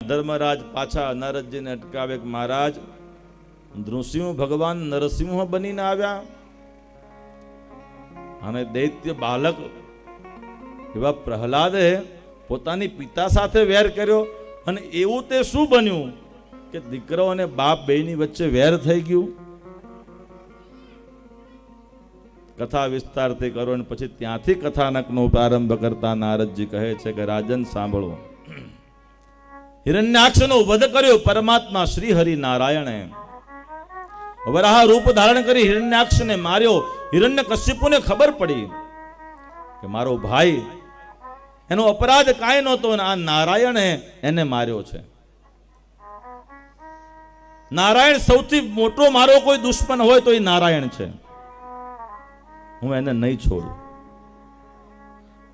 ધર્મરાજ પાછા નારદજીને અટકાવે કે મહારાજ, નૃસિંહ ભગવાન નરસિંહ બનીને આવ્યા અને દૈત્ય બાલક એવા પ્રહલાદે પોતાની પિતા સાથે વેર કર્યો અને એવું તે શું બન્યું કે દીકરો અને બાપ બેયની વચ્ચે વેર થઈ ગયું. કથા વિસ્તારથી કરો અને પછી ત્યાંથી કથાનકનો પ્રારંભ કરતા નારદજી કહે છે કે રાજન સાંભળો, હિરણ્યાક્ષનો વધ કર્યો પરમાત્મા શ્રી હરિ નારાયણે. વરાહ રૂપ ધારણ કરી હિરણ્યાક્ષને માર્યો. હિરણ્યકશ્યપુને ખબર પડી કે મારો ભાઈ, એનો અપરાધ કાંઈ નહોતો અને આ નારાયણે એને માર્યો છે. નારાયણ સૌથી મોટો મારો કોઈ દુશ્મન હોય તો એ નારાયણ છે. હું એને નહીં છોડું.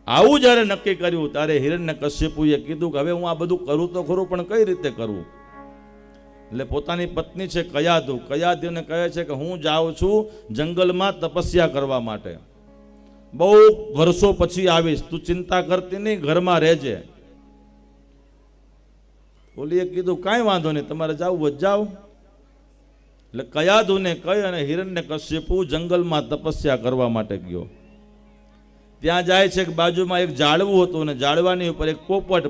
આવું જ્યારે નક્કી કર્યું ત્યારે હિરણ્યકશ્યપુએ કીધું કે હવે હું આ બધું કરું તો ખરું, પણ કઈ રીતે કરવું? એટલે પોતાની પત્ની છે કયાદુને કહે છે કે હું જાઉં છું જંગલમાં તપસ્યા કરવા માટે, બહુ વર્ષો પછી આવીશ, તું ચિંતા કરતી નહીં, ઘરમાં રહેજે. ઓલીએ કીધું કાંઈ વાંધો નહીં, તમારે જાવું જાઓ. એટલે કયાદુને કહી અને હિરણ્યકશ્યપુ જંગલમાં તપસ્યા કરવા માટે ગયો. ત્યાં જાય છે કે બાજુમાં એક ઝાડવું હતું અને ઝાડવાની ઉપર એક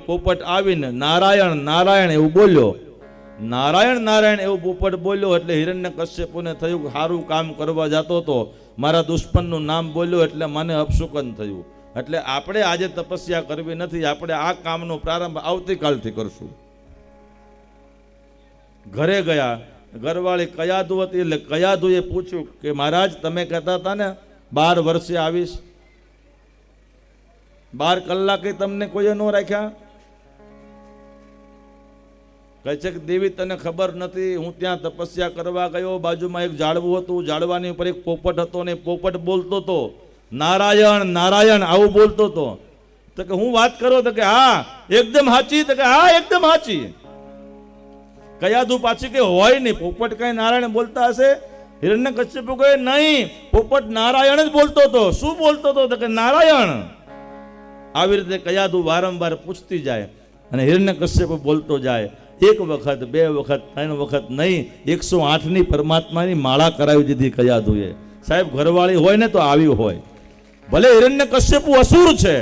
પોપટ આવીને નારાયણ નારાયણ એવું બોલ્યો. નારાયણ નારાયણ એવું પોપટ બોલ્યો એટલે હિરણ્યકશ્યપુને થયું કે સારું કામ કરવા જતો હતો, મારા દુશ્મનનું નામ બોલ્યો એટલે મને અપશુકન થયું. એટલે આપણે આજે તપસ્યા કરવી નથી, આપણે આ કામનો પ્રારંભ આવતીકાલથી કરશું. ઘરે ગયા. ઘરવાળી કયાદુ હતી એટલે કયાદુએ પૂછ્યું કે મહારાજ, તમે કહેતા હતા ને 12 વર્ષે આવીશ, 12 કલાકે તમને કોઈએ ન રાખ્યા? કહે છે કે દેવી તને ખબર નથી, હું ત્યાં તપસ્યા કરવા ગયો, બાજુમાં એક ઝાડવું હતું, ઝાડવાની ઉપર એક પોપટ હતો ને પોપટ બોલતો હતો નારાયણ નારાયણ આવું બોલતો હતો. તો કે હું વાત કરો? તો કે હા એકદમ સાચી. તો કે હા એકદમ સાચી. કયાદુ પાછી કે હોય નહીં, પોપટ કઈ નારાયણ બોલતા હશે? હિરણ્યકશ્યપુ કહે નહીં, પોપટ નારાયણ જ બોલતો હતો. શું બોલતો હતો? તો કે નારાયણ. આવી રીતે કયાદુ વારંવાર પૂછતી જાય અને હિરણ્યકશ્યપુ બોલતો જાય. 1 વખત 2 વખત 3 વખત નહીં, 108ની પરમાત્માની માળા કરાવી દીધી કયાદુએ. સાહેબ, ઘરવાળી હોય ને તો આવી હોય. ભલે હિરણ્યકશ્યપુ અસુર છે,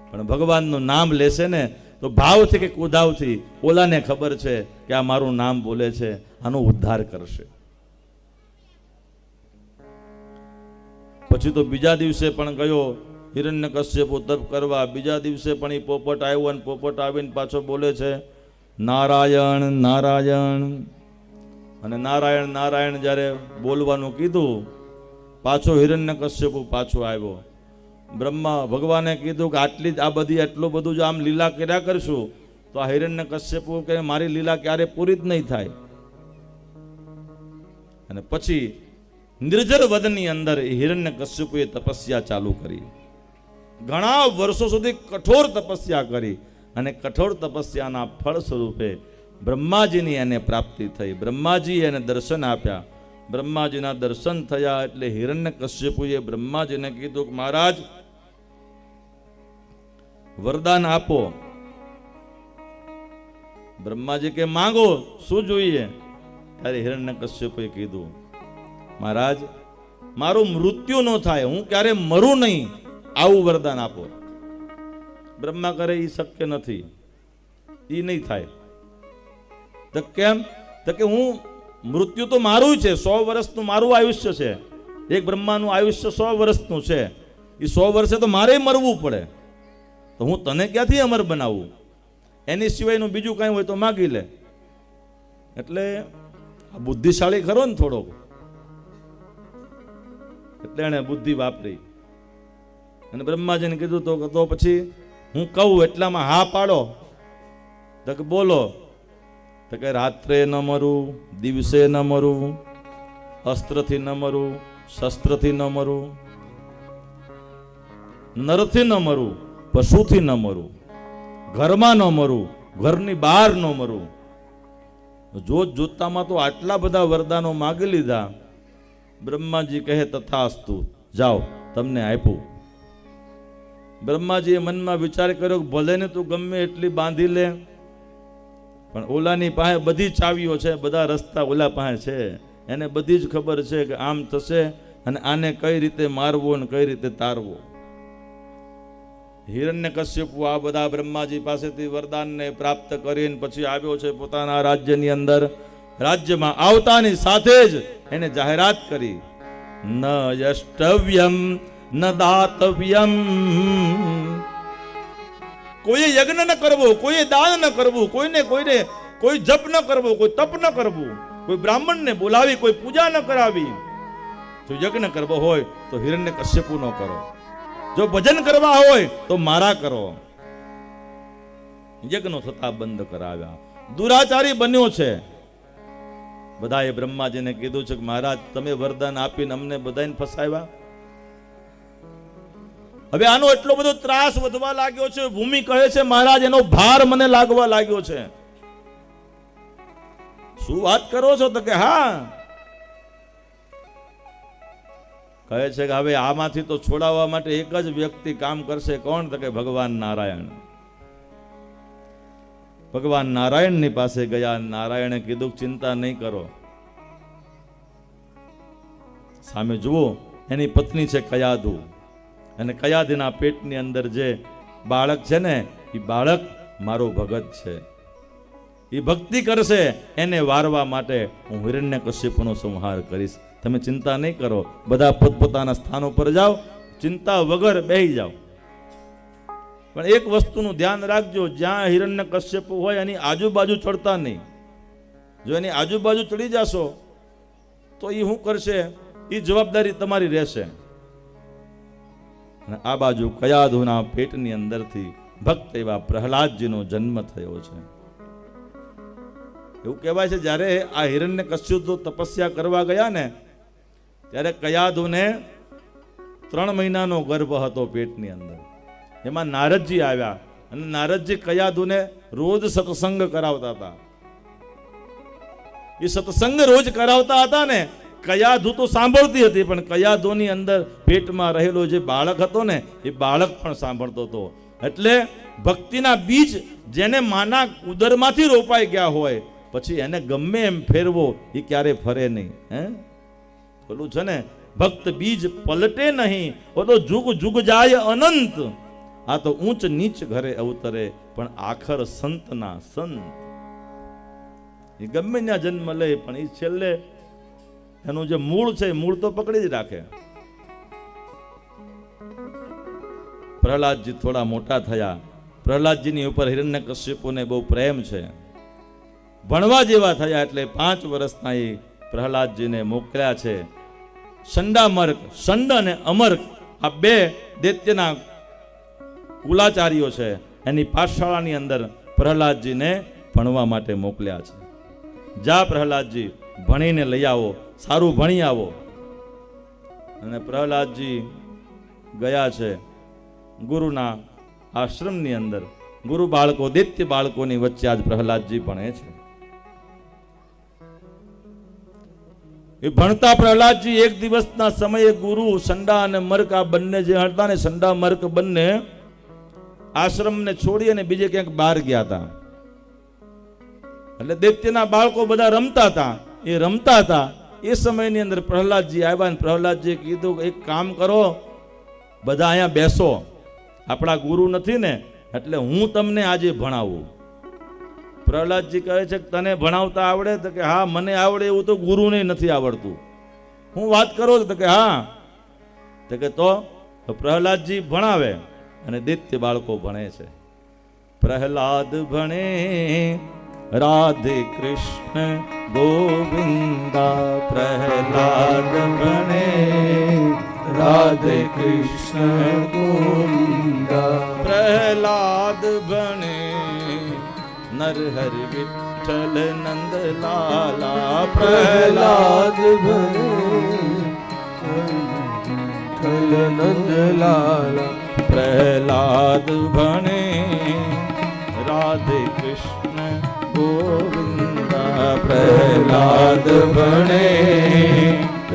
પણ ભગવાનનું નામ લેશે ને તો ભાવથી કે કુદાવથી ઓલાને ખબર છે કે આ મારું નામ બોલે છે, આનો ઉદ્ધાર કરશે. પછી તો બીજા દિવસે પણ ગયો હિરણ્યકશ્યપુ તપ કરવા. બીજા દિવસે પણ એ પોપટ આવ્યો અને પોપટ આવીને પાછો બોલે છે નારાયણ નારાયણ. અને નારાયણ નારાયણ જ્યારે બોલવાનું કીધું, પાછો હિરણ્યકશ્યપુ પાછો આવ્યો. બ્રહ્મા ભગવાને કીધું કે આટલું બધું જો આમ લીલા કર્યા કરશું તો આ હિરણ્યકશ્યપુ કે મારી લીલા ક્યારે પૂરી જ નહીં થાય. અને પછી નિર્જર વદની અંદર હિરણ્યકશ્યપુએ તપસ્યા ચાલુ કરી. ઘણા વર્ષો સુધી કઠોર તપસ્યા કરી અને કઠોર તપસ્યાના ફળ સ્વરૂપે બ્રહ્માજીની એને પ્રાપ્તિ થઈ. બ્રહ્માજી એને દર્શન આપ્યા. બ્રહ્માજીના દર્શન થયા એટલે હિરણ્યકશ્યપુએ બ્રહ્માજીને કીધું કે મહારાજ વરદાન આપો. બ્રહ્માજી કે માંગો, શું જોઈએ? ત્યારે હિરણ્યકશ્યપુએ કીધું મહારાજ મારું મૃત્યુ ન થાય, હું ક્યારે મરું નહીં, આવું વરદાન આપો. બ્રહ્મા કરે એ શક્ય નથી, એ નહીં થાય. તો કેમ? તો કે હું મૃત્યુ તો મારું છે, 100 વર્ષનું મારું આયુષ્ય છે. એક બ્રહ્માનું આયુષ્ય 100 વર્ષનું છે. એ 100 વર્ષે તો મારે મરવું પડે, તો હું તને ક્યાંથી અમર બનાવું? એની સિવાયનું બીજું કાંઈ હોય તો માગી લે. એટલે બુદ્ધિશાળી ખરો ને થોડોક, એટલે એને બુદ્ધિ વાપરી અને બ્રહ્માજીને કીધું તો પછી હું કહું એટલામાં હા પાડો. તો કે બોલો. તો કે રાત્રે ન મરું, દિવસે ન મરું, અસ્ત્રથી ન મરું, શસ્ત્રથી ન મરું, નરથી ન મરું, પશુથી ન મરું, ઘરમાં ન મરું, ઘરની બહાર ન મરું. જોતામાં તો આટલા બધા વરદાનો માગી લીધા. બ્રહ્માજી કહે તથાસ્તુ, જાઓ તમને આપ્યું. બ્રહ્માજીએ મનમાં વિચાર કર્યો કે ભલે ને તું ગમે એટલી બાંધી લે, પણ ઓલાની પાસે બધી ચાવીઓ છે, બધા રસ્તા ઓલા પાસે છે, એને બધી જ ખબર છે કે આમ થશે અને આને કઈ રીતે મારવો અને કઈ રીતે તારવો. હિરણ્યકશ્યપુ આ બધા બ્રહ્માજી પાસેથી વરદાનને પ્રાપ્ત કરીને પછી આવ્યો છે પોતાના રાજ્યની અંદર. રાજ્યમાં આવતાની સાથે જ એને જાહેરાત કરી, ન યષ્ટવ્યમ ન દાતવ્યમ, કોઈએ યજ્ઞ ન કરવો, કોઈએ દાન ન કરવું, કોઈ જપ ન કરવો, કોઈ તપ ન કરવું, કોઈ બ્રાહ્મણને બોલાવી કોઈ પૂજા ન કરાવી. જો યજ્ઞ કરવો હોય તો હિરણ્યકશ્યપુ નો કરો, જો ભજન કરવા હોય તો મારા કરો. યજ્ઞો થતા બંધ કરાવ્યા. દુરાચારી બન્યો છે. બધાએ બ્રહ્માજીને કીધું છે કે મહારાજ તમે વરદાન આપીને અમને બધાને ફસાવ્યા. હવે આનો એટલો બધો ત્રાસ વધવા લાગ્યો છે. ભૂમિ કહે છે મહારાજ એનો ભાર મને લાગવા લાગ્યો છે. શું વાત કરો છો? તો કે હા. કહે છે કે હવે આમાંથી તો છોડાવવા માટે એક જ વ્યક્તિ કામ કરશે. કોણ? તો કે ભગવાન નારાયણ. ભગવાન નારાયણની પાસે ગયા. નારાયણે કીધું ચિંતા નહીં કરો. સામે જુઓ, એની પત્ની છે કયાધુ, અને કયાધીના પેટની અંદર જે બાળક છે ને એ બાળક મારો ભગત છે. એ ભક્તિ કરશે, એને વારવા માટે હું હિરણ્યકશ્યપુનો સંહાર કરીશ. તમે ચિંતા નહીં કરો, બધા પોતપોતાના સ્થાનો પર જાઓ, ચિંતા વગર બેહી જાઓ. પણ એક વસ્તુનું ધ્યાન રાખજો, જ્યાં હિરણ્યકશ્યપુ હોય એની આજુબાજુ ચડતા નહીં. જો એની આજુબાજુ ચડી જશો તો એ શું કરશે એ જવાબદારી તમારી રહેશે. અને આ બાજુ કયાધુના પેટની અંદરથી ભક્ત એવા પ્રહલાદજીનો જન્મ થયો છે. એવું કહેવાય છે જ્યારે આ હિરણ્યકશ્યપુ તપસ્યા કરવા ગયા ને ત્યારે કયાધુને 3 મહિનાનો ગર્ભ હતો પેટની અંદર. એમાં નારદજી આવ્યા અને નારદજી કયાધુને રોજ સત્સંગ કરાવતા હતા. એ સત્સંગ રોજ કરાવતા હતા ને, કયાધુ તો સાંભળતી હતી, પણ કયાધુની અંદર પેટમાં રહેલો જે બાળક હતો ને એ બાળક પણ સાંભળતો હતો. એટલે ભક્તિના બીજ જેને માના ઉદરમાંથી રોપાઈ ગયા હોય પછી એને ગમે એમ ફેરવો એ ક્યારે ફરે નહીં. બોલું છે ને, ભક્ત બીજ પલટે નહીં, ઓ તો જુગ જુગ જાય અનંત. આ તો ઊંચ નીચ ઘરે અવતરે પણ આખર સંતના સંત. એ ગમે ત્યાં જન્મ લે પણ એ છેલ્લે એનું જે મૂળ છે એ મૂળ તો પકડી જ રાખે. પ્રહલાદજી થોડા મોટા થયા. પ્રહલાદજીની ઉપર હિરણ્યકશ્યપુને બહુ પ્રેમ છે. ભણવા જેવા થયા એટલે 5 વર્ષના એ પ્રહલાદજીને મોકલ્યા છે. સંડામર્ક, સંડ અને અમર્ક આ 2 દૈત્યના કુલાચાર્યો છે. એની પાઠશાળાની અંદર પ્રહલાદજીને ભણવા માટે મોકલ્યા છે. જા પ્રહલાદજી, ભણીને લઈ આવો, સારું ભણી આવો. અને પ્રહલાદજી ગયા છે ગુરુના આશ્રમની અંદર. ગુરુ બાળકો, દૈત્ય બાળકોની વચ્ચે આજ પ્રહલાદજી ભણે છે. એ ભણતા પ્રહલાદજી એક દિવસના સમયે ગુરુ સંડા અને મર્ક આ બંને જે હતા ને, સંડા મર્ક બંને આશ્રમને છોડી અને બીજે ક્યાંક બહાર ગયા હતા. એટલે દૈત્યના બાળકો બધા રમતા હતા. એ રમતા હતા એ સમયની અંદર પ્રહલાદજી આવ્યા અને પ્રહલાદજીએ કીધું એક કામ કરો, બધા અહીંયા બેસો, આપણા ગુરુ નથી ને એટલે હું તમને આજે ભણાવું. પ્રહલાદજી કહે છે કે તને ભણાવતા આવડે? તો કે હા મને આવડે એવું તો ગુરુને નથી આવડતું. હું વાત કરો તો કે હા. તો કે તો પ્રહલાદજી ભણાવે અને દૈત્ય બાળકો ભણે છે. પ્રહલાદ ભણે રાધે કૃષ્ણ ગોવિંદા, પ્રહલાદ ભણે રાધે કૃષ્ણ ગોવિંદા, પ્રહલાદ ભણે નરહરિ વિઠ્ઠલ નંદલાલા, પ્રહલાદ ભણે વિઠ્ઠલ નંદલાલા, પ્રહલાદ ભણે રાધે કૃષ્ણ ગોવિંદા, પ્રહલાદ ભણે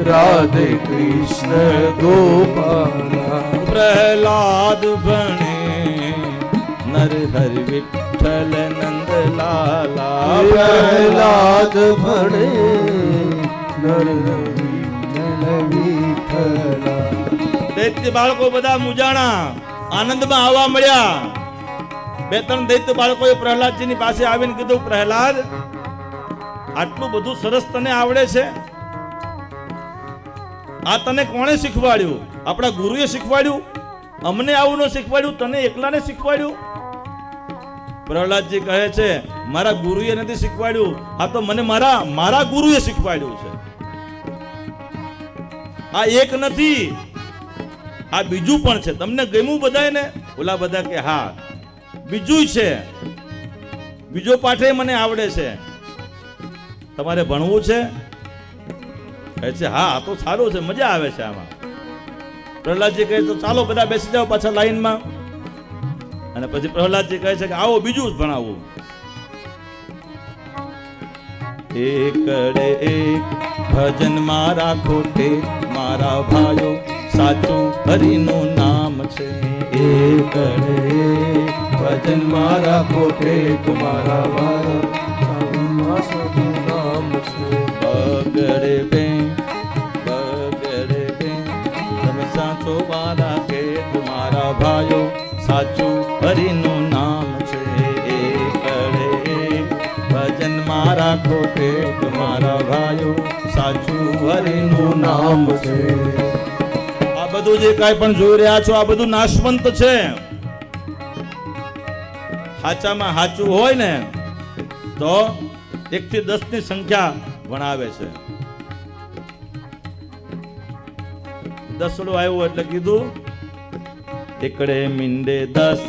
રાધે કૃષ્ણ ગોપાલા, પ્રહલાદ ભણે નરહરિ વિઠ્ઠલ વિઠ્ઠલ નંદલાલા પ્રહલાદ ભણે નર વિઠ્ઠલ વિઠ્ઠલા. દૈત્ય બાળકો બધા મુજાણા, આનંદમાં આવવા મળ્યા. બે ત્રણ દૈત્ય બાળકોએ પ્રહલાદજીની પાસે આવીને કીધું, પ્રહલાદ, આટલું બધું સરસ તને આવડે છે, આ તને કોણે શીખવાડ્યું? આપણા ગુરુએ શીખવાડ્યું? અમને આવું ન શીખવાડ્યું, તને એકલાને શીખવાડ્યું? પ્રહલાદજી કહે છે, મારા ગુરુએ નથી શીખવાડ્યું, આ તો મને મારા ગુરુએ શીખવાડ્યું છે. આ એક નથી, આ બીજું પણ છે. તમને ગમ્યું બધાને? ઓલા બધા કે હા, બીજું છે, બીજો પાઠે મને આવડે છે. તમારે ભણવું છે? કહે છે હા, આ તો સારું છે, મજા આવે છે આમાં. પ્રહલાદજી કહે તો ચાલો બધા બેસી જાઓ પાછા લાઈનમાં. અને પછી પ્રહલાદજી કહે છે કે આવો બીજું જ ભણાવું. એકડે એક ભજન મારા ખોટે મારા ભાઈઓ, સાચું હરિનું નામ છે. એકડે એક ભજન મારા ખોટે મારા ભાઈઓ, સાચું નામ છે. બગડે બે તમે સાચો વારા કે તમારા ભાઈઓ, સાચું હરિનું નામ છે. એકડે એક ભજન મારા ખોટે તમારા ભાઈઓ, સાચું હરિનું નામ છે. આ બધું જે કાંઈ પણ જોઈ રહ્યા છો, આ બધું નાશવંત છે. સાચામાં સાચું હોય ને તો 1 થી 10 ની સંખ્યા ભણાવે છે. 10 આવ્યું એટલે કીધું એકડે મીંડે 10,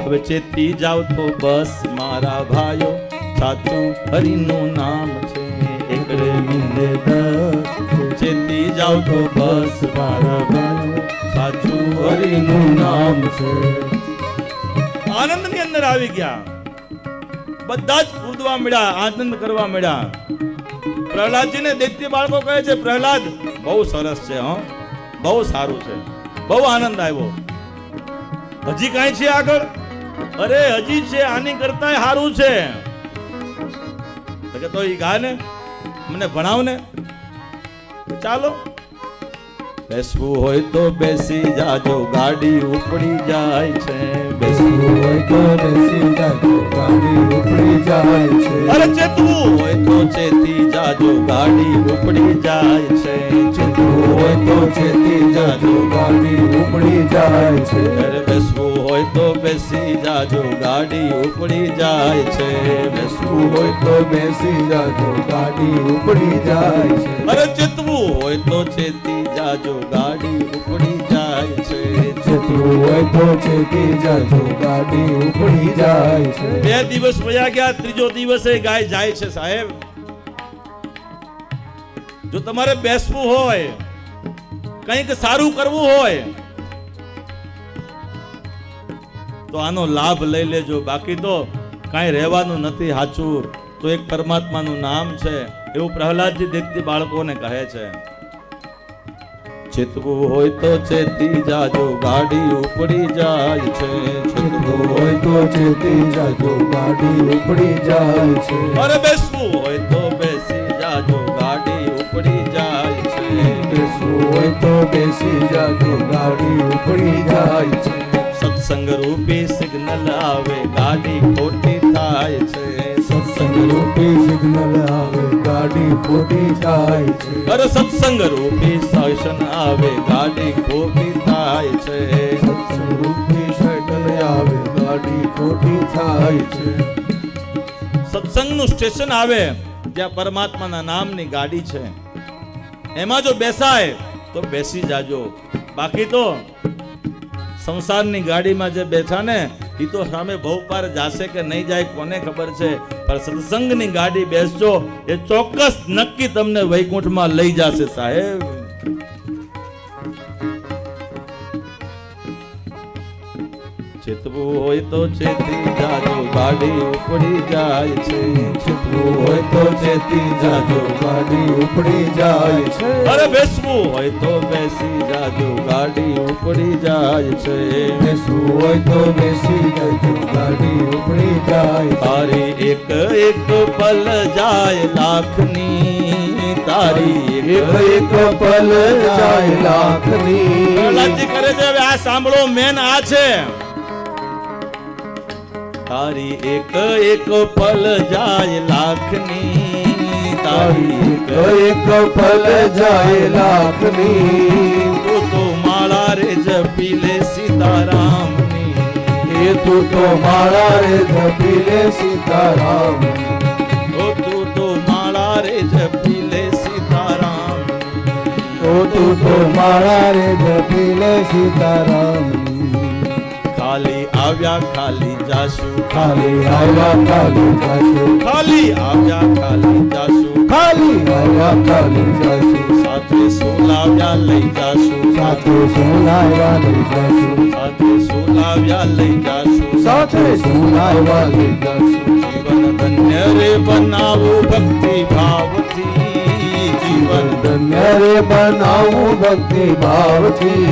હવે ચેતી જાવ તો બસ મારા ભાઈઓ, સાચું હરિનું નામ છે. એકડે મીંડે 10, ચેતી જાવ તો બસ મારા ભાઈઓ, સાચું હરિનું નામ છે. આનંદની અંદર આવી ગયા, બધા જ કૂદવા મળ્યા, આનંદ કરવા મળ્યા. પ્રહલાદજીને દૈત્ય બાળકો કહે છે, પ્રહલાદ બહુ સરસ છે, હો, બહુ સારું છે, બહુ આનંદ આવ્યો. હજી કાંઈ છે આગળ? અરે હજી છે, આની કરતા સારું છે. તો ઈ ગા ને, મને ભણાવ ને. ચાલો, બેસવું હોય તો બેસી જાજો, ગાડી ઉપડી જાય છે. બેસવું હોય તો બેસી જાજો, ગાડી ઉપડી જાય છે. અરે ચેતવું હોય તો ચેતી જાજો, ગાડી ઉપડી જાય છે. ચેતવું હોય તો ચેતી જાજો, ગાડી ઉપડી જાય છે. અરે બેસવું હોય તો બેસી જાજો, ગાડી ઉપડી જાય છે. બેસવું હોય તો બેસી જાજો, ગાડી ઉપડી જાય છે. અરે ચેતવું હોય તો ચેતી જાજો, ગાડી ઉપડી જાય છે. ચેતવું હોય તો ચેતી જાજો, ગાડી ઉપડી જાય છે. 2 દિવસ વયા ગયા, ત્રીજો દિવસે ગાય જાય છે. સાહેબ, જો તમારે બેસવું હોય, કંઈક સારું કરવું હોય તો આનો લાભ લઈ લેજો, બાકી તો કાંઈ રહેવાનું નથી. સાચું તો એક પરમાત્માનું નામ છે, એવું પ્રહલાદજી દૈત્ય બાળકોને કહે છે. ચેતવું હોય તો ચેતી જાજો, ગાડી ઉપડી જાય છે. ચેતવું હોય તો ચેતી જાજો, ગાડી ઉપડી જાય છે. અરે બેસવું હોય તો બેસી જાજો, ગાડી ઉપડી જાય છે. બેસવું હોય તો બેસી જાજો, ગાડી ઉપડી જાય છે. સત્સંગ રૂપી સિગ્નલ આવે, ગાડી ખોટી થાય છે. સત્સંગ રૂપી સિગ્નલ આવે, ગાડી ખોટી થાય છે. અરે સત્સંગ રૂપી શાસન આવે, ગાડી ખોટી થાય છે. સત્સંગ રૂપી શાસન આવે, ગાડી ખોટી થાય છે. સત્સંગનું સ્ટેશન આવે જ્યાં પરમાત્માના નામની ગાડી છે, એમાં જો બેસાય તો બેસી જાજો, બાકી તો સંસારની ગાડીમાં જે બેઠા ને એ તો સામે ભવપાર જાશે કે નહીં જાય કોને ખબર છે, પણ સત્સંગની ગાડી બેસજો, એ ચોક્કસ નક્કી તમને વૈકુંઠમાં લઈ જશે. સાહેબ, ચેતવું હોય તો ચેતી જાજો ગાડી ઉપડી જાય છે. ચિતવું હોય તો ચેતી જાજો ગાડી ઉપડી જાય છે. અરે બેસવું હોય તો બેસી જાજો ગાડી ઉપડી જાય છે. બેસવું હોય તો બેસી જાજો ગાડી ઉપડી જાય છે. તારી એક એક પલ જાય લાખની, તારી એક એક પલ જાય લાખની. પ્રહલાદજી કરે છે હવે આ સાંભળો, મેન આ છે. તારી એક એક પલ જાય લાખની, તારી તારી એક પલ જાય લાખની. તું તો માળા રે જપી લે સીતારામની. એ તું તો માળા રે જપી લે સીતારામ. ઓ તું તો માળા રે જપી લે સીતારામ. ઓ તું તો માળા રે જપી લે સીતારામ. ખાલી આવ્યા ખાલી જાશું, ખાલી આવ્યા ખાલી જાશું. ખાલી આવ્યા ખાલી જાશું. ખાલી આવ્યા ખાલી જાશું. સાથે સોલાવ્યા લઈ જાશું. સાથે સોનાવ્યા લઈ જાશું. સાથે સોલાવ્યા લઈ જાશું. સાથે સોનાવ્યા લઈ જાશું. જીવન ધન્ય રે બનાવું ભક્તિ ભાવથી. જીવન ધન્ય રે બનાવું ભક્તિ ભાવથી.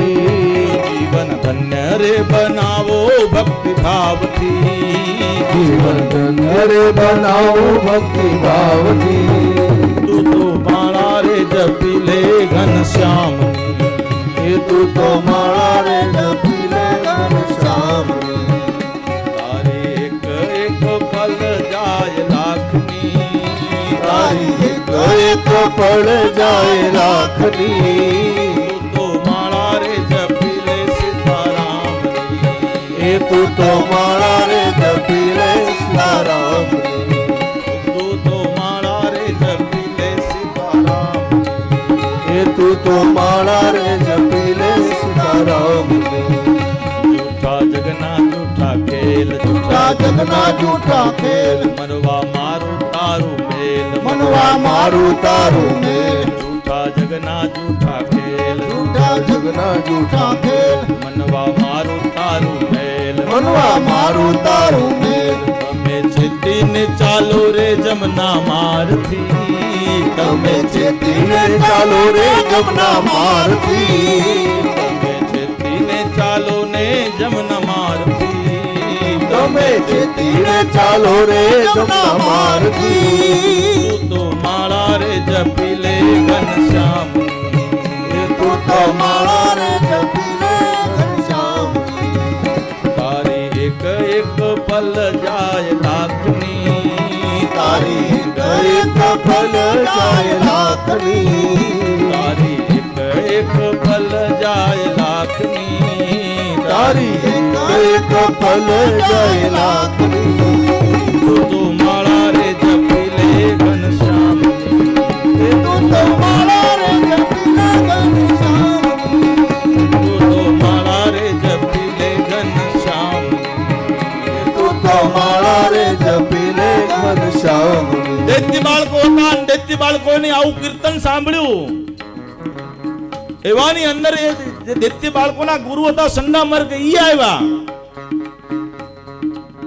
જીવન ધન્ય રે બનાવો ભક્તિ ભાવથી. જીવન ધન્ય રે બનાવું ભક્તિ ભાવથી. તું તો માળા રે જપી લે ઘનશ્યામની. એ તું તો માળા રે જપી લે ઘનશ્યામની. તારી એક એક પલ જાય લાખની. તારી એક એક પળ જાય લાખની. તું તો માળા રે જપી લે સીતારામની. એ તું તો માળા રે જપી લે સીતારામની. તું તો માળા રે જપી લે સીતારામની. એ તું તો માળા રે જપી લે સીતારામની. જૂઠા જગના જૂઠા ખેલ, જૂઠા જગના જૂઠા ખેલ. મનવા મારું તારું મેલ. મનવા મારું તારું મેલ. જૂઠા જગના જૂઠા ખેલ. જૂઠા જગના જૂઠા ખેલ. મનવા મારું તારું મેલ. મનવા મારું તારું મેલ. તમે ચેતીને ચાલો રે જમના મારથી. તમે ચેતીને ચાલો રે જમના મારથી. તમે ચેતીને ચાલો ને જમના મારથી. તમે ચેતીને ચાલો રે જમના મારથી. તું તો માળા રે જપી લે ઘનશ્યામની. એ તું તો માળા રે જપી લે ઘનશ્યામની. તારી એક એક પલ જાય લાખની. તારી એક પલ જાય લાખની. તારી એક પલ જાય લાખની. તારી એક પલ જાય લાખની. તું તો માળા રે જપી લે ઘનશ્યામની. એ તું તો માળા રે જપી લે ઘનશ્યામની. તું તો માળા રે જપી લે ઘનશ્યામની. એ તું તો માળા રે જપી લે ઘનશ્યામની. દૈત્ય બાળકો હતા અને દૈત્ય બાળકોને આવું કીર્તન સાંભળ્યું. એવાની અંદર એ જે દૈત્ય બાળકોના ગુરુ હતા સંડામર્ક ઈ આવ્યા.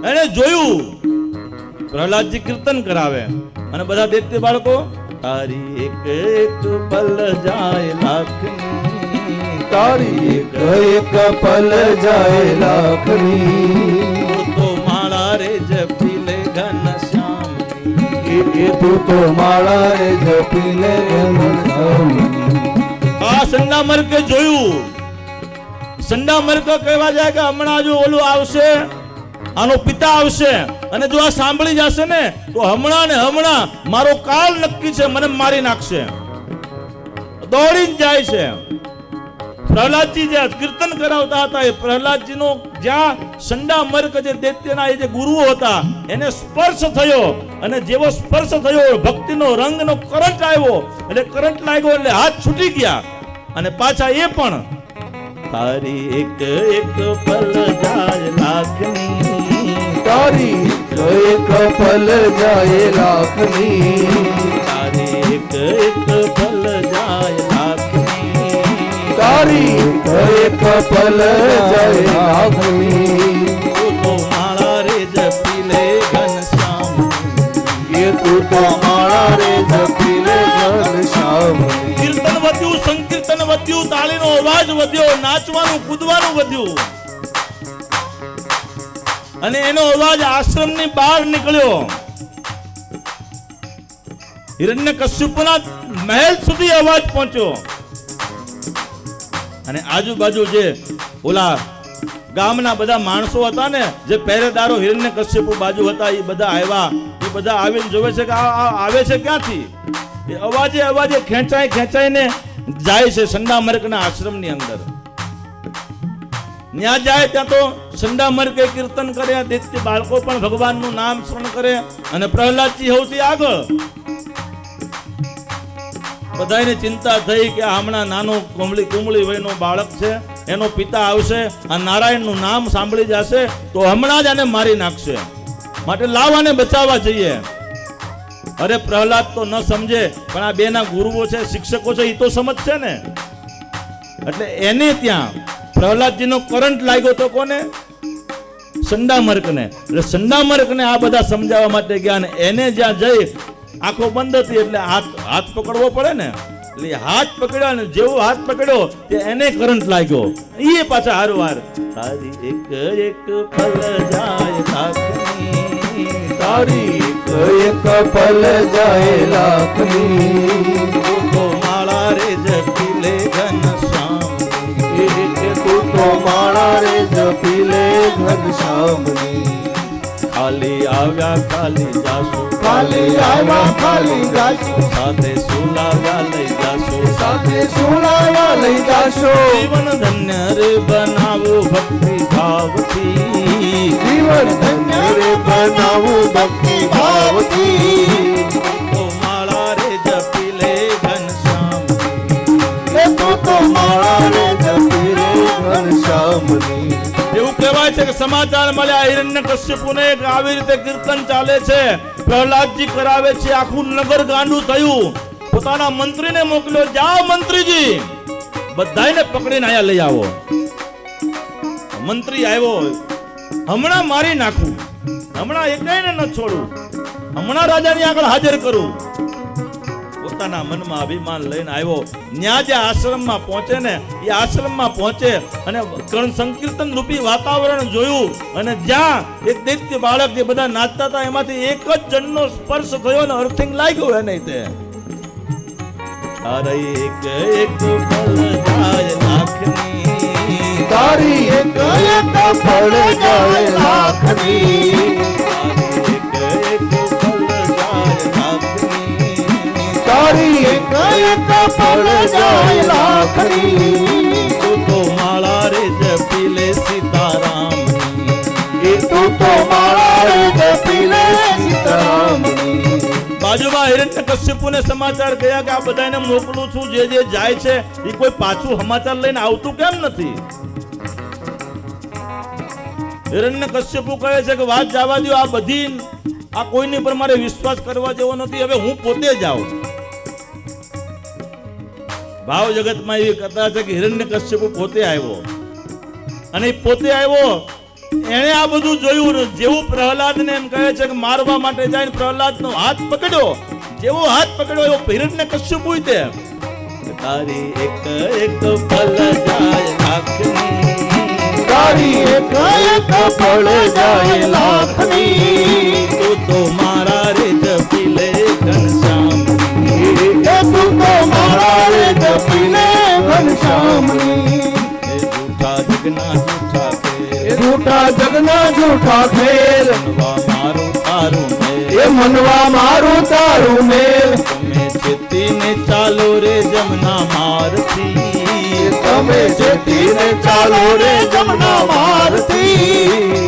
એને જોયું પ્રહલાદજી કીર્તન કરાવે અને બધા દૈત્ય બાળકો તારી એક એક પલ જાય લાખની. તારી એક પલ જાય લાખની. તું તો માળા રે જપી લે ઘનશ્યામની. એ તું તો માળા રે જપી લે ઘનશ્યામની. આ સંડામર્કે જોયું. સંડામર્ક કહેવા જાય કે હમણાં જો ઓલું આવશે, આનો પિતા આવશે અને જો આ સાંભળી જશે ને તો હમણાં ને હમણાં મારો કાલ નક્કી છે, મને મારી નાખશે. દોડીને જાય છે. પ્રહલાદજી જે કીર્તન કરાવતા હતા એ પ્રહલાદજીનો જ્યાં સંડામર્ક જે દૈત્યના એ જે ગુરુઓ હતા એને સ્પર્શ થયો અને જેવો સ્પર્શ થયો ભક્તિનો રંગનો કરંટ આવ્યો એટલે કરંટ લાગ્યો એટલે હાથ છૂટી ગયા અને પાછા એ પણ તારી એક એક પલ જાય લાખની. તારી એક પલ જાય લાખની. તારી એક એક પલ જાય લાખની. તારી એક પલ જાય લાખની. તું તો માળા રે જપી લે ઘનશ્યામની. કીર્તન વધ્યું, સંકીર્તન વધ્યું, તાળીનો અવાજ વધ્યો, નાચવાનું કૂદવાનું વધ્યું અને એનો અવાજ આશ્રમની બહાર નીકળ્યો. હિરણ્યકશ્યપના મહેલ સુધી અવાજ પહોંચ્યો અને આજુબાજુ જે ઓલા ગામના બધા માણસો હતા ને, જે પહેરેદારો હિરણ્યકશ્યપ બાજુ હતા, એ બધા આવ્યા. એ બધા આવીને જોવે છે કે આ આવે છે ક્યાંથી. એ અવાજે અવાજે ખેંચાઈને જાય છે સંડામર્કના આશ્રમની અંદર. ત્યાં જાય ત્યાં તો સંડામર્કે કીર્તન કરે, તેથી બાળકો પણ ભગવાનનું નામ સ્મરણ કરે અને પ્રહલાદજી સૌથી આગળ. બધાને ચિંતા થઈ કે હમણાં નાનો કુમળી વયનો બાળક છે, એનો પિતા આવશે, આ નારાયણનું નામ સાંભળી જશે તો હમણાં જ આને મારી નાખશે, માટે લાવ આને બચાવવા જઈએ. અરે પ્રહલાદ તો ન સમજે, પણ આ બેના ગુરુઓ છે, શિક્ષકો છે, એ તો સમજશે ને. એટલે એને ત્યાં પ્રહલાદજીનો કરંટ લાગ્યો તો કોને? સંડામર્કને. એટલે સંડામર્કને આ બધા સમજાવવા માટે ગયા ને એને જ્યાં જઈ આંખો બંધ હતી એટલે હાથ પકડવો પડે ને, એટલે હાથ પકડ્યો ને જેવો હાથ પકડ્યો તે એને કરંટ લાગ્યો. એ પાછા હારવાર તારી એક એક ફલ જાય લાખની, તારી એક પલ જાય લાખની. તું તો માળા રે જપી લે ઘનશ્યામની. તું તો માળા રે જપી લે ઘનશ્યામની. ખાલી આવ્યા ખાલી જાશું, ખાલી આવ્યા ખાલી જાશું, સાથે સુલાવ્યા લઈ જાશું, સાથે સુલાવા લઈ જાશો. જીવન ધન્ય રે બનાવું ભક્તિ ભાવથી, જીવન ધન્ય રે બનાવું ભક્તિ ભાવથી. તો માળા રે જપી લે ઘનશ્યામની. તું તો માળા રે જપી લે ઘનશ્યામની. એવું કહેવાય છે કે સમાચાર મળ્યા હિરણ્યકશ્યપુને કે આવી રીતે કીર્તન ચાલે છે, પ્રહલાદજી કરાવે છે, આખું નગર ગાંડું થયું. પોતાના મંત્રીને મોકલ્યો, જાઓ મંત્રીજી બધાને પકડીને આયા લઈ આવો. મંત્રી આવ્યો, હમણાં મારી નાખું, હમણાં એકાઈને ન છોડું, હમણાં રાજાની આગળ હાજર કરું. પોતાના મનમાં અભિમાન લઈને આવ્યો. ન્યા જે આશ્રમમાં પહોંચે ને, એ આશ્રમમાં પહોંચે અને સંકીર્તન રૂપી વાતાવરણ જોયું અને જ્યાં એક દૈત્ય બાળક જે બધા નાચતા હતા એમાંથી એક જ જણનો સ્પર્શ થયો ને અર્થિંગ લાગ્યો એને. તે તારી એક એક ફળ જાય લાખની, તારી એક એક ફળ જાય લાખની. તારી એક એક ફળ જાય લાખની. તું તો માળા રે જપી લે સીતારામની. તું તો માળા રે જપી લે સીતારામની. બાજુમાં હિરણ્યકશ્યપુને સમાચાર ગયા કે આ બધાને મોકલું છું, જે જાય છે એ કોઈ પાછું સમાચાર લઈને આવતું કેમ નથી? હિરણ્યકશ્યપુ કહે છે કે વાત જવા દો, આ બધી આ કોઈની પર મારે વિશ્વાસ કરવા જેવો નથી, હવે હું પોતે જાઉં. ભાવ જગતમાં એવી કથા છે કે હિરણ્યકશ્યપુ પોતે આવ્યો અને પોતે આવ્યો, એણે આ બધું જોયું. જેવું પ્રહલાદને એમ કહે છે કે મારવા માટે જાય, પ્રહલાદનો હાથ પકડ્યો, જેવો હાથ પકડ્યો એવો હિરણ્યકશ્યપુ તે તારી એક એક ફળ જાય લાખની, તારી એક એક ફળ જાય લાખની. તું તો મારા રે જપી લે ઘનશ્યામની. તું તો માળા રે જપી લે ઘનશ્યામની. જૂઠા જગના જૂઠા ખેલ, જૂઠા જગના જૂઠા ખેલ, મનવા મારું તારું મેલ. એ મનવા મારું તારું મેલ. તમે ચેતીને ચાલો રે જમના મારથી, તમે જેતીને ચાલો રે જમના મારથી.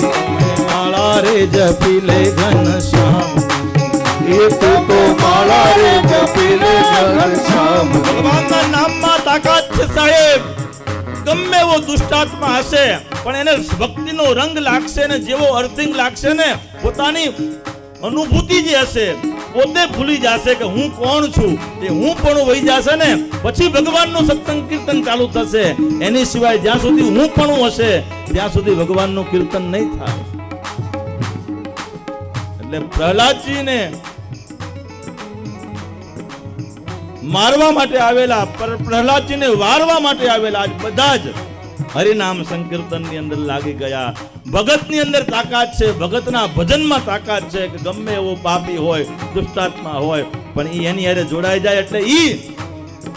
માળા રે જપી લે ઘનશ્યામની. તું તો માળા રે જપી લે ઘનશ્યામની. ભગવાનના નામમાં તાકાત છે સાહેબ. ગમે એવો દુષ્ટાત્મા હશે પણ એને ભક્તિનો રંગ લાગશે ને જેવો અર્થિંગ લાગશે ને, પોતાની અનુભૂતિ જે હશે પોતે ભૂલી જશે કે હું કોણ છું, એ હું પણ વહી જશે ને પછી ભગવાનનું સત્સંગ કીર્તન ચાલુ થશે. એની સિવાય જ્યાં સુધી હું પણ હશે ત્યાં સુધી ભગવાનનું કીર્તન નહીં થાય. એટલે પ્રહલાદજીને મારવા માટે આવેલા, પ્રહલાદજીને વારવા માટે આવેલા આજ બધા જ હરિનામ સંકીર્તનની અંદર લાગી ગયા. ભગતની અંદર તાકાત છે, ભગતના ભજનમાં તાકાત છે કે ગમે એવો પાપી હોય, દુષ્ટાત્મા હોય, પણ ઈ એની હારે જોડાઈ જાય એટલે ઈ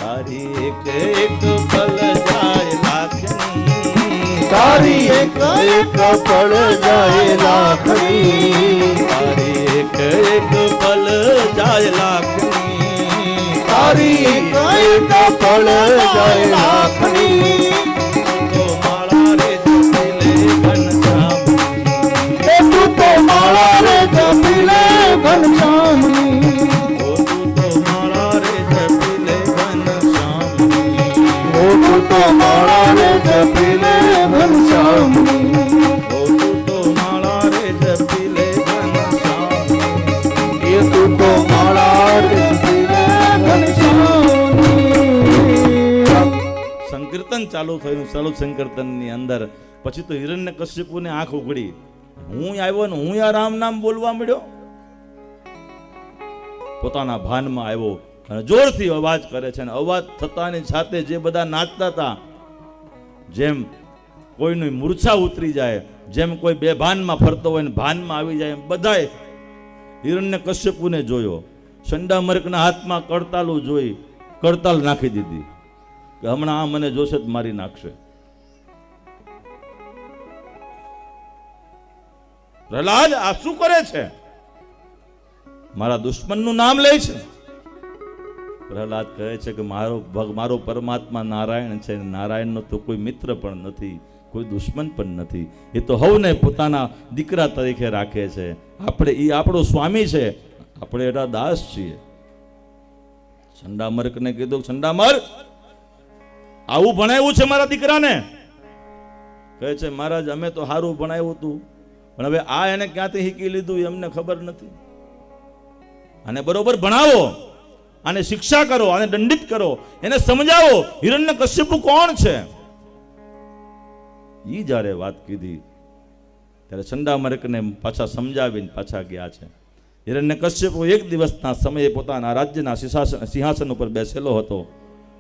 તારી એક એક પલ જાય લાખની, તારી એક એક પળ જાય લાખની, તારી એક એક પલ જાય લાખની, તારી એક એક પળ જાય લાખની. તો માળા રે જપીલે ઘનશ્યામ, એ તું તો માળા રે જપીલે ઘનશ્યામની, ઓ તું તો માળા રે જપીલે ઘનશ્યામ, ઓ તું તો માળા રે જપીલે ઘનશ્યામની, ઓ તું તો માળા રે જપીલે ઘનશ્યામ. એ તું તો માળા રે જપીલે ઘનશ્યામની. સંકીર્તન ચાલુ થયું, ચાલુ સંકીર્તનની અંદર પછી તો હિરણ્યકશ્યપુને આંખ ઉઘડી. હું આવ્યો ને હું આ રામ નામ બોલવા મળ્યો. પોતાના ભાનમાં આવ્યો અને જોરથી અવાજ કરે છે, અને અવાજ થતાની સાથે જે બધા નાચતા હતા, જેમ કોઈની મૂર્છા ઉતરી જાય, જેમ કોઈ બેભાનમાં ફરતો હોય ને ભાનમાં આવી જાય, એમ બધાએ હિરણ્યકશ્યપુને જોયો. ચંડામર્કના હાથમાં કડતાલું જોઈ કડતાલ નાખી દીધી કે હમણાં આ મને જોશે તો મારી નાખશે. પ્રહલાદ આ શું કરે છે? મારા દુશ્મનનું નામ લે છે. પ્રહલાદ કહે છે કે મારો પરમાત્મા નારાયણ છે, નારાયણનો તો કોઈ મિત્ર પણ નથી, કોઈ દુશ્મન પણ નથી. એ તો હવને પોતાના દીકરા તરીકે રાખે છે. એ આપણો સ્વામી છે, આપણે એના દાસ છીએ. ચંડામર્કને કીધું, ચંડામર્ક આવું ભણાવ્યું છે મારા દીકરાને? કહે છે મહારાજ અમે તો સારું ભણાવ્યું હતું, પણ હવે આ એને ક્યાંથી શીખી લીધું એમને ખબર નથી. આને બરોબર ભણાવો, આને શિક્ષા કરો, આને દંડિત કરો, એને સમજાવો હિરણ્યકશ્યપુ કોણ છે. ઈ જ્યારે વાત કીધી ત્યારે ચંડામર્કને પાછા સમજાવીને પાછા ગયા છે. હિરણ્યકશ્યપુ એક દિવસના સમયે પોતાના રાજ્યના સિંહાસન ઉપર બેસેલો હતો.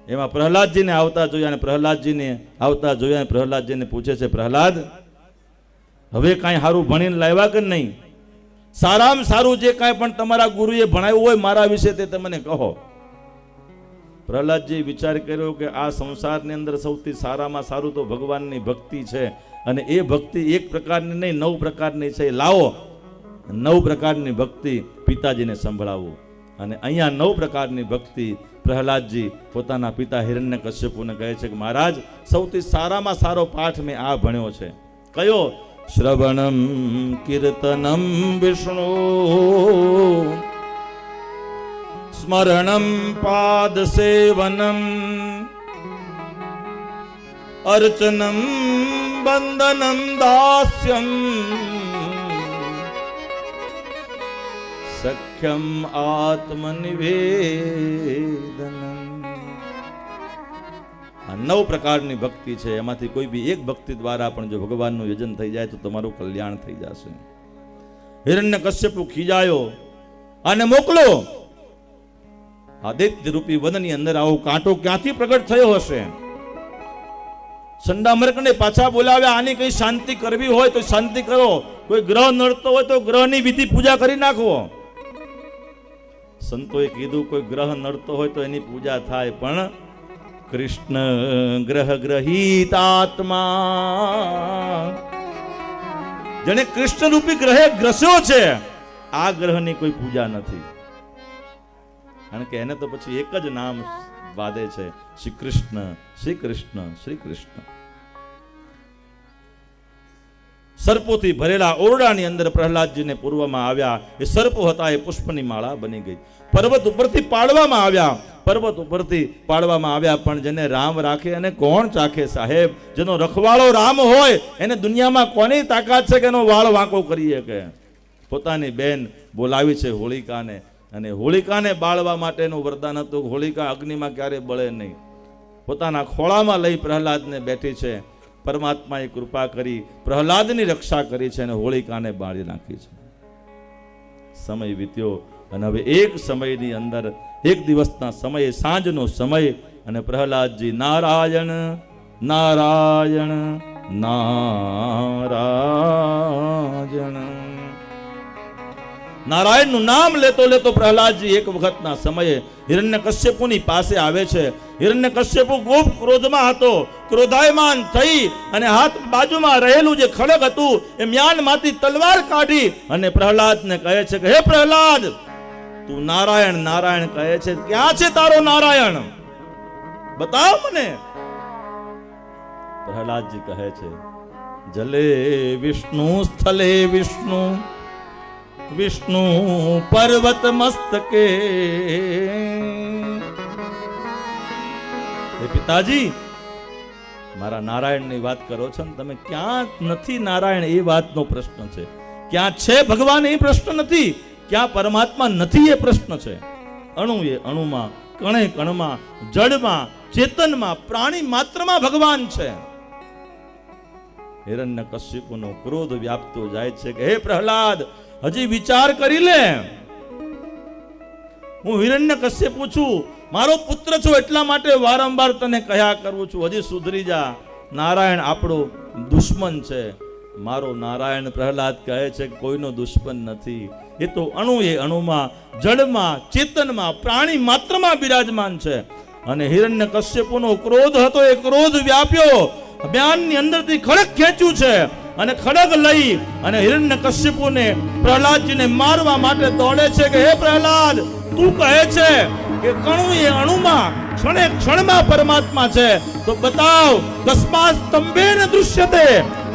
એમાં પ્રહલાદજીને આવતા જોયા, અને પ્રહલાદજીને પૂછે છે, પ્રહલાદ હવે કાંઈ સારું ભણીને લાવ્યા કે નહીં? સારામાં સારું જે કાંઈ પણ તમારા ગુરુએ ભણાવ્યું હોય મારા વિશે તે તમને કહો. પ્રહલાદજી વિચાર કર્યો કે આ સંસારની અંદર સૌથી સારામાં સારું તો ભગવાનની ભક્તિ છે, અને એ ભક્તિ એક પ્રકારની નહીં 9 પ્રકારની છે. લાવો 9 પ્રકારની ભક્તિ પિતાજીને સંભળાવું. અને અહીંયા 9 પ્રકારની ભક્તિ પ્રહલાદજી પોતાના પિતા હિરણ્યકશ્યપુને કહે છે કે મહારાજ સૌથી સારામાં સારો પાઠ મેં આ ભણ્યો છે. કયો? શ્રવણમ કીર્તનમ વિષ્ણુ, સ્મરણમ પાદ સેવનમ, અર્ચનમ બંદનમ દાસ્યમ, સખ્યમ આત્મનિવેદનમ. આ 9 પ્રકારની ભક્તિ છે. એમાંથી કોઈ બી એક ભક્તિ દ્વારા પણ જો ભગવાનનું યજન થઈ જાય તો તમારું કલ્યાણ થઈ જશે. હિરણ્યકશ્યપુ ખીજાયો અને મોકલો. આદિત્ય રૂપી વનની અંદર આવો કાંટો ક્યાંથી પ્રગટ થયો હશે? ચંડામર્કને પાછા બોલાવ્યા. આની કઈ શાંતિ કરવી હોય તો શાંતિ કરો, કોઈ ગ્રહ નડતો હોય તો ગ્રહની વિધિ પૂજા કરી નાખો. સંતોએ કીધું કોઈ ગ્રહ નડતો હોય તો એની પૂજા થાય, પણ કૃષ્ણ ગ્રહ ગ્રહિત આત્મા, જેને કૃષ્ણ રૂપી ગ્રહે ગ્રસ્યો છે, આ ગ્રહની કોઈ પૂજા નથી. કારણ કે એને તો પછી એક જ નામ વાદે છે, શ્રી કૃષ્ણ શ્રી કૃષ્ણ શ્રી કૃષ્ણ. સર્પોથી ભરેલા ઓરડાની અંદર પ્રહલાદજીને પૂરવામાં આવ્યા. એ સર્પો હતા એ પુષ્પની માળા બની ગઈ. પર્વત ઉપરથી પાડવામાં આવ્યા, પણ જેને રામ રાખે અને કોણ ચાખે સાહેબ? જેનો રખવાળો રામ હોય એને દુનિયામાં કોની તાકાત છે કે એનો વાળ વાંકો કરી શકે? પોતાની બેન બોલાવી છે હોળિકાને, અને હોળિકાને બાળવા માટેનું વરદાન હતું. હોળિકા અગ્નિમાં ક્યારે બળે નહીં. પોતાના ખોળામાં લઈ પ્રહલાદને બેઠી છે. પરમાત્માએ કૃપા કરી પ્રહલાદની રક્ષા કરી છે અને હોળિકાને બાળી નાખી છે. સમય વીત્યો. અને હવે એક સમયની અંદર એક દિવસના સમયે સાંજનો સમય અને પ્રહલાદજી નારાયણ નારાયણ નારાયણ નારાયણનું નામ લેતો લેતો પ્રહલાદજી એક વખતના સમયે હિરણ્યકશ્યપુની પાસે આવે છે. હિરણ્યકશ્યપુ ખૂબ ક્રોધમાં હતો. ક્રોધાયમાન થઈ અને હાથ બાજુમાં રહેલું જે ખડગ હતું એ મ્યાનમાંથી તલવાર કાઢી અને પ્રહલાદને કહે છે કે હે પ્રહલાદ, તું નારાયણ નારાયણ કહે છે, ક્યાં છે તારો નારાયણ? બતાવ મને. પ્રહલાદજી કહે છે જલે વિષ્ણુ સ્થલે વિષ્ણુ વિષ્ણુ પર્વત મસ્તકે. હે પિતાજી, મારા નારાયણની વાત કરો છો ને તમે, ક્યાં નથી નારાયણ એ વાતનો પ્રશ્ન છે. ક્યાં છે ભગવાન એ પ્રશ્ન નથી, ક્યાં પરમાત્મા નથી એ પ્રશ્ન છે. અણુ એ અણુમાં, કણે કણમાં, જડમાં, ચેતનમાં, પ્રાણી માત્રમાં ભગવાન છે. હિરણ્યકશ્યપુનો ક્રોધ વ્યાપતો જાય છે કે હે પ્રહલાદ, હજી વિચાર કરી લે. હું હિરણ્યકશ્યપુ છું, મારો પુત્ર છો, એટલા માટે વારંવાર તને કહ્યા કરું છું, હજી સુધરી જા. નારાયણ આપણો દુશ્મન છે. મારો નારાયણ, પ્રહલાદ કહે છે કે કોઈનો દુશ્મન નથી. એ તો અણુ એ અણુમાં, જડમાં, ચેતનમાં, પ્રાણી માત્રમાં બિરાજમાન છે. અને હિરણ્યકશ્યપુનો ક્રોધ હતો, એ ક્રોધ વ્યાપ્યો. મ્યાનની અંદરથી ખડગ ખેંચ્યું છે અને ખડગ લઈ અને હિરણ્યકશ્યપુને પ્રહલાદજીને મારવા માટે દોડે છે કે હે પ્રહલાદ, તું કહે છે કે કણુ એ અણુમાં, ક્ષણે ક્ષણમાં પરમાત્મા છે, તો બતાવ. તસ્માત સ્તંભેન દૃશ્યતે.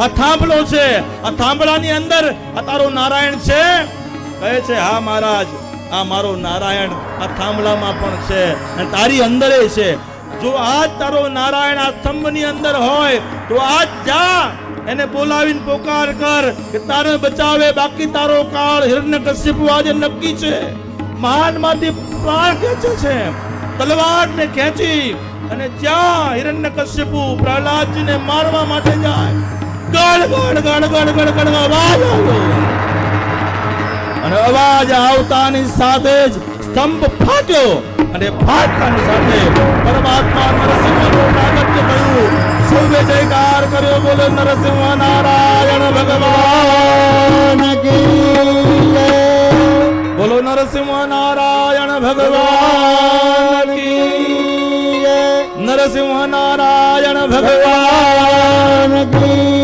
આ થાંભલો છે, આ થાંભલાની અંદર આ તારો નારાયણ છે? કહે છે હા મહારાજ, આ મારો નારાયણ આ થાંભલામાં પણ છે અને તારી અંદર છે. જો આજ તારો નારાયણ આ સ્તંભની અંદર હોય તો આજ જા, એને બોલાવીને પોકાર કર કે તારે બચાવે, બાકી તારો કાળ હિરણ્યકશ્યપુ આજે નક્કી છે. મહાનમાંથી પ્રાણ ખેંચે છે, તલવારને ખેંચી અને જ્યાં હિરણ્યકશ્યપુ પ્રહલાદજીને મારવા માટે જાય, ગડ ગડ ગડ ગડ ગડ ગડ અવાજ આવ્યો અને અવાજ આવતાની સાથે જ સ્તંભ ફાટ્યો અને ફાટતાની સાથે પરમાત્મા નરસિંહનું પ્રાગટ્ય થયું. સૌએ જયકાર કર્યો, બોલો નરસિંહ નારાયણ ભગવાન કી જય. બોલો નરસિંહ નારાયણ ભગવાન કી જય. નરસિંહ નારાયણ ભગવાન કી